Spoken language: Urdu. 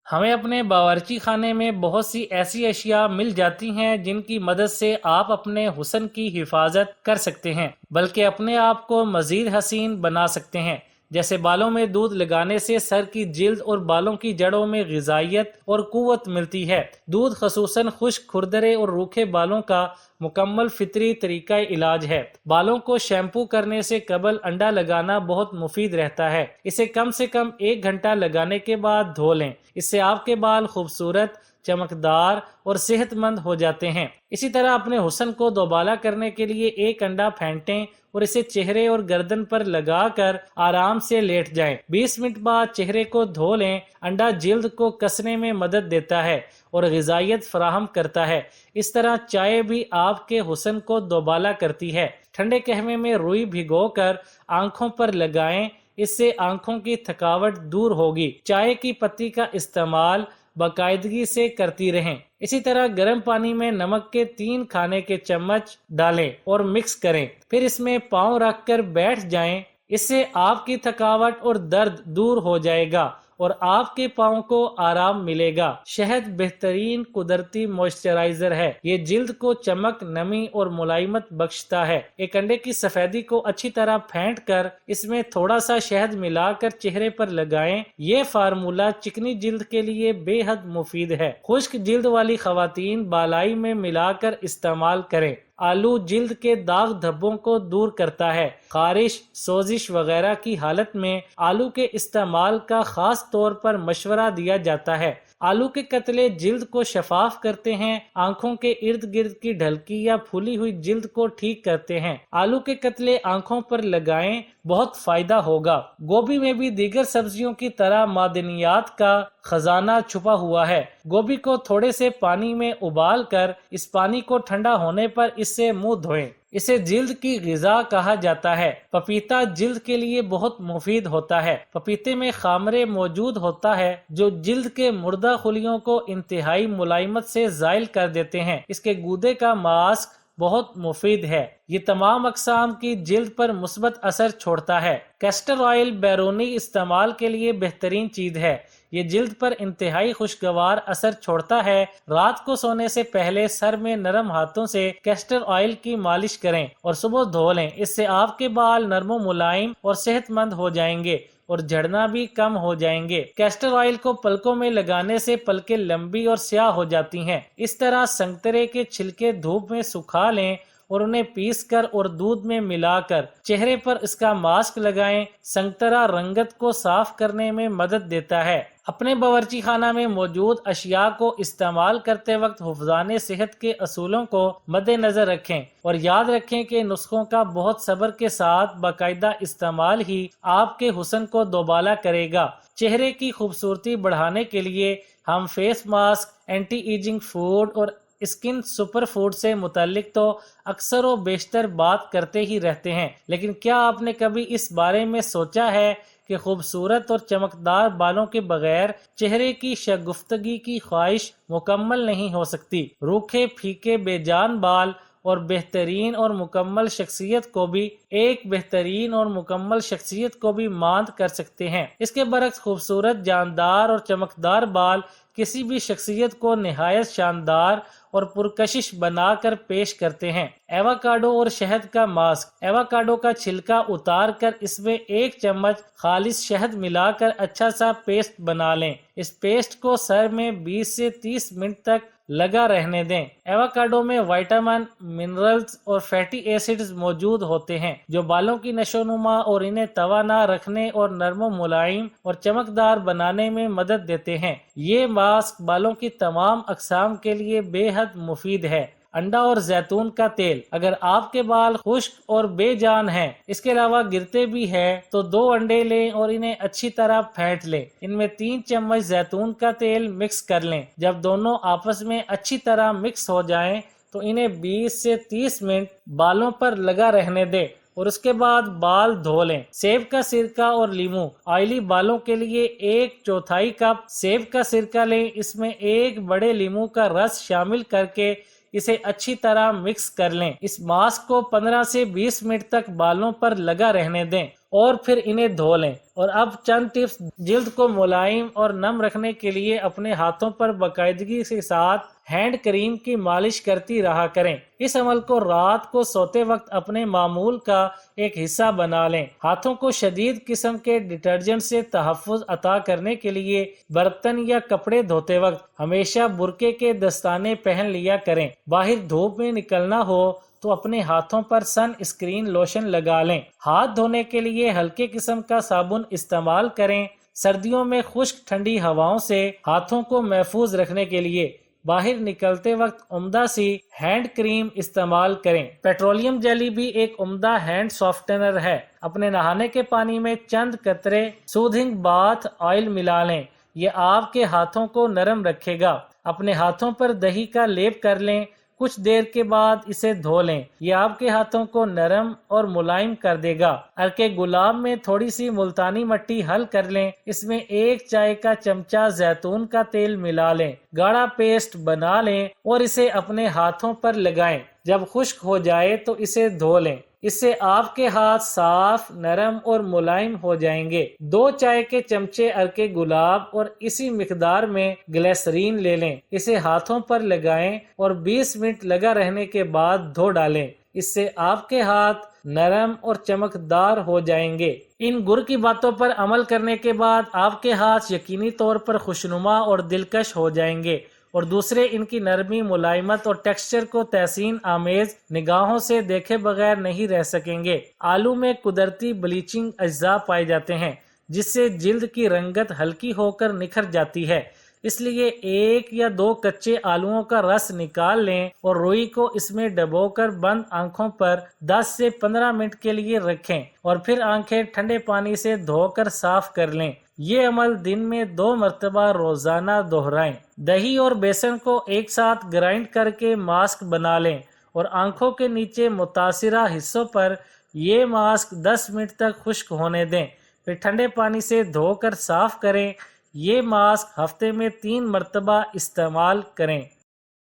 ہمیں اپنے باورچی خانے میں بہت سی ایسی اشیاء مل جاتی ہیں جن کی مدد سے آپ اپنے حسن کی حفاظت کر سکتے ہیں، بلکہ اپنے آپ کو مزید حسین بنا سکتے ہیں۔ جیسے بالوں میں دودھ لگانے سے سر کی جلد اور بالوں کی جڑوں میں غذائیت اور قوت ملتی ہے۔ دودھ خصوصاً خشک، کھردرے اور روکھے بالوں کا مکمل فطری طریقہ علاج ہے۔ بالوں کو شیمپو کرنے سے قبل انڈا لگانا بہت مفید رہتا ہے۔ اسے کم سے کم 1 گھنٹہ لگانے کے بعد دھو لیں۔ اس سے آپ کے بال خوبصورت، چمکدار اور صحت مند ہو جاتے ہیں۔ اسی طرح اپنے حسن کو دوبالا کرنے کے لیے 1 انڈا پھینٹیں اور اسے چہرے اور گردن پر لگا کر آرام سے لیٹ جائیں۔ 20 منٹ بعد چہرے کو دھو لیں۔ انڈا جلد کو کسنے میں مدد دیتا ہے اور غذائیت فراہم کرتا ہے۔ اس طرح چائے بھی آپ کے حسن کو دوبالا کرتی ہے۔ ٹھنڈے قہوے میں روئی بھگو کر آنکھوں پر لگائیں، اس سے آنکھوں کی تھکاوٹ دور ہوگی۔ چائے کی پتی کا استعمال باقاعدگی سے کرتی رہیں۔ اسی طرح گرم پانی میں نمک کے 3 کھانے کے چمچ ڈالیں اور مکس کریں، پھر اس میں پاؤں رکھ کر بیٹھ جائیں۔ اس سے آپ کی تھکاوٹ اور درد دور ہو جائے گا اور آپ کے پاؤں کو آرام ملے گا۔ شہد بہترین قدرتی موئسچرائزر ہے۔ یہ جلد کو چمک، نمی اور ملائمت بخشتا ہے۔ 1 انڈے کی سفیدی کو اچھی طرح پھینٹ کر اس میں تھوڑا سا شہد ملا کر چہرے پر لگائیں۔ یہ فارمولہ چکنی جلد کے لیے بے حد مفید ہے۔ خشک جلد والی خواتین بالائی میں ملا کر استعمال کریں۔ آلو جلد کے داغ دھبوں کو دور کرتا ہے۔ خارش، سوزش وغیرہ کی حالت میں آلو کے استعمال کا خاص طور پر مشورہ دیا جاتا ہے۔ آلو کے قطرے جلد کو شفاف کرتے ہیں، آنکھوں کے ارد گرد کی ڈھلکی یا پھولی ہوئی جلد کو ٹھیک کرتے ہیں۔ آلو کے قطرے آنکھوں پر لگائیں، بہت فائدہ ہوگا۔ گوبھی میں بھی دیگر سبزیوں کی طرح معدنیات کا خزانہ چھپا ہوا ہے۔ گوبھی کو تھوڑے سے پانی میں ابال کر اس پانی کو ٹھنڈا ہونے پر اس سے منہ دھوئیں۔ اسے جلد کی غذا کہا جاتا ہے۔ پپیتا جلد کے لیے بہت مفید ہوتا ہے۔ پپیتے میں خامرے موجود ہوتا ہے جو جلد کے مردہ خلیوں کو انتہائی ملائمت سے زائل کر دیتے ہیں۔ اس کے گودے کا ماسک بہت مفید ہے۔ یہ تمام اقسام کی جلد پر مثبت اثر چھوڑتا ہے۔ کیسٹر آئل بیرونی استعمال کے لیے بہترین چیز ہے۔ یہ جلد پر انتہائی خوشگوار اثر چھوڑتا ہے۔ رات کو سونے سے پہلے سر میں نرم ہاتھوں سے کیسٹر آئل کی مالش کریں اور صبح دھو لیں۔ اس سے آپ کے بال نرم و ملائم اور صحت مند ہو جائیں گے اور جھڑنا بھی کم ہو جائیں گے۔ کیسٹر آئل کو پلکوں میں لگانے سے پلکیں لمبی اور سیاہ ہو جاتی ہیں۔ اس طرح سنگترے کے چھلکے دھوپ میں سکھا لیں اور انہیں پیس کر اور دودھ میں ملا کر چہرے پر اس کا ماسک لگائیں۔ سنگترا رنگت کو صاف کرنے میں مدد دیتا ہے۔ اپنے باورچی خانہ میں موجود اشیاء کو استعمال کرتے وقت حفظان صحت کے اصولوں کو مد نظر رکھیں اور یاد رکھیں کہ نسخوں کا بہت صبر کے ساتھ باقاعدہ استعمال ہی آپ کے حسن کو دوبالا کرے گا۔ چہرے کی خوبصورتی بڑھانے کے لیے ہم face mask, anti ageing food اور اسکن سپر فوڈ سے متعلق تو اکثر و بیشتر بات کرتے ہی رہتے ہیں، لیکن کیا آپ نے کبھی اس بارے میں سوچا ہے کہ خوبصورت اور چمکدار بالوں کے بغیر چہرے کی شگفتگی کی خواہش مکمل نہیں ہو سکتی؟ روکھے پھیکے بے جان بال اور بہترین اور مکمل شخصیت کو بھی ماند کر سکتے ہیں۔ اس کے برعکس خوبصورت، جاندار اور چمکدار بال کسی بھی شخصیت کو نہایت شاندار اور پرکشش بنا کر پیش کرتے ہیں۔ ایووکاڈو اور شہد کا ماسک۔ ایووکاڈو کا چھلکا اتار کر اس میں 1 چمچ خالص شہد ملا کر اچھا سا پیسٹ بنا لیں۔ اس پیسٹ کو سر میں 20 سے 30 منٹ تک لگا رہنے دیں۔ ایووکاڈو میں وائٹامن، منرلز اور فیٹی ایسڈز موجود ہوتے ہیں جو بالوں کی نشو و نما اور انہیں توانا رکھنے اور نرم و ملائم اور چمکدار بنانے میں مدد دیتے ہیں۔ یہ ماسک بالوں کی تمام اقسام کے لیے بے حد مفید ہے۔ انڈا اور زیتون کا تیل۔ اگر آپ کے بال خشک اور بے جان ہیں، اس کے علاوہ گرتے بھی ہیں، تو 2 انڈے لیں اور انہیں اچھی طرح پھینٹ لیں۔ ان میں 3 چمچ زیتون کا تیل مکس کر لیں۔ جب دونوں آپس میں اچھی طرح مکس ہو جائیں تو انہیں 20 سے 30 منٹ بالوں پر لگا رہنے دیں اور اس کے بعد بال دھو لیں۔ سیب کا سرکہ اور لیموں۔ آئلی بالوں کے لیے 1/4 کپ سیب کا سرکہ لیں۔ اس میں 1 بڑے لیموں کا رس شامل کر کے اسے اچھی طرح مکس کر لیں۔ اس ماسک کو 15 سے 20 منٹ تک بالوں پر لگا رہنے دیں اور پھر انہیں دھو لیں۔ اور اب چند ٹپس جلد کو ملائم اور نم رکھنے کے لیے اپنے ہاتھوں پر باقاعدگی کے ساتھ ہینڈ کریم کی مالش کرتی رہا کریں۔ اس عمل کو رات کو سوتے وقت اپنے معمول کا ایک حصہ بنا لیں۔ ہاتھوں کو شدید قسم کے ڈٹرجنٹ سے تحفظ عطا کرنے کے لیے برتن یا کپڑے دھوتے وقت ہمیشہ برقعے کے دستانے پہن لیا کریں۔ باہر دھوپ میں نکلنا ہو تو اپنے ہاتھوں پر سن اسکرین لوشن لگا لیں۔ ہاتھ دھونے کے لیے ہلکے قسم کا صابن استعمال کریں۔ سردیوں میں خشک ٹھنڈی ہواؤں سے ہاتھوں کو محفوظ رکھنے کے لیے باہر نکلتے وقت عمدہ سی ہینڈ کریم استعمال کریں۔ پیٹرولیم جیلی بھی ایک عمدہ ہینڈ سافٹنر ہے۔ اپنے نہانے کے پانی میں چند قطرے سودھنگ باتھ آئل ملا لیں۔ یہ آپ کے ہاتھوں کو نرم رکھے گا۔ اپنے ہاتھوں پر دہی کا لیپ کر لیں۔ کچھ دیر کے بعد اسے دھو لیں۔ یہ آپ کے ہاتھوں کو نرم اور ملائم کر دے گا۔ عرق گلاب میں تھوڑی سی ملتانی مٹی حل کر لیں۔ اس میں 1 چائے کا چمچہ زیتون کا تیل ملا لیں۔ گاڑھا پیسٹ بنا لیں اور اسے اپنے ہاتھوں پر لگائیں۔ جب خشک ہو جائے تو اسے دھو لیں۔ اس سے آپ کے ہاتھ صاف، نرم اور ملائم ہو جائیں گے۔ 2 چائے کے چمچے عرق گلاب اور اسی مقدار میں گلیسرین لے لیں۔ اسے ہاتھوں پر لگائیں اور 20 منٹ لگا رہنے کے بعد دھو ڈالیں۔ اس سے آپ کے ہاتھ نرم اور چمکدار ہو جائیں گے۔ ان گر کی باتوں پر عمل کرنے کے بعد آپ کے ہاتھ یقینی طور پر خوشنما اور دلکش ہو جائیں گے اور دوسرے ان کی نرمی، ملائمت اور ٹیکسچر کو تحسین آمیز نگاہوں سے دیکھے بغیر نہیں رہ سکیں گے۔ آلو میں قدرتی بلیچنگ اجزاء پائے جاتے ہیں جس سے جلد کی رنگت ہلکی ہو کر نکھر جاتی ہے، اس لیے 1 یا 2 کچے آلوؤں کا رس نکال لیں اور روئی کو اس میں ڈبو کر بند آنکھوں پر 10 سے 15 منٹ کے لیے رکھیں اور پھر آنکھیں ٹھنڈے پانی سے دھو کر صاف کر لیں۔ یہ عمل دن میں 2 مرتبہ روزانہ دہرائیں۔ دہی اور بیسن کو ایک ساتھ گرائنڈ کر کے ماسک بنا لیں اور آنکھوں کے نیچے متاثرہ حصوں پر یہ ماسک 10 منٹ تک خشک ہونے دیں، پھر ٹھنڈے پانی سے دھو کر صاف کریں۔ یہ ماسک ہفتے میں 3 مرتبہ استعمال کریں۔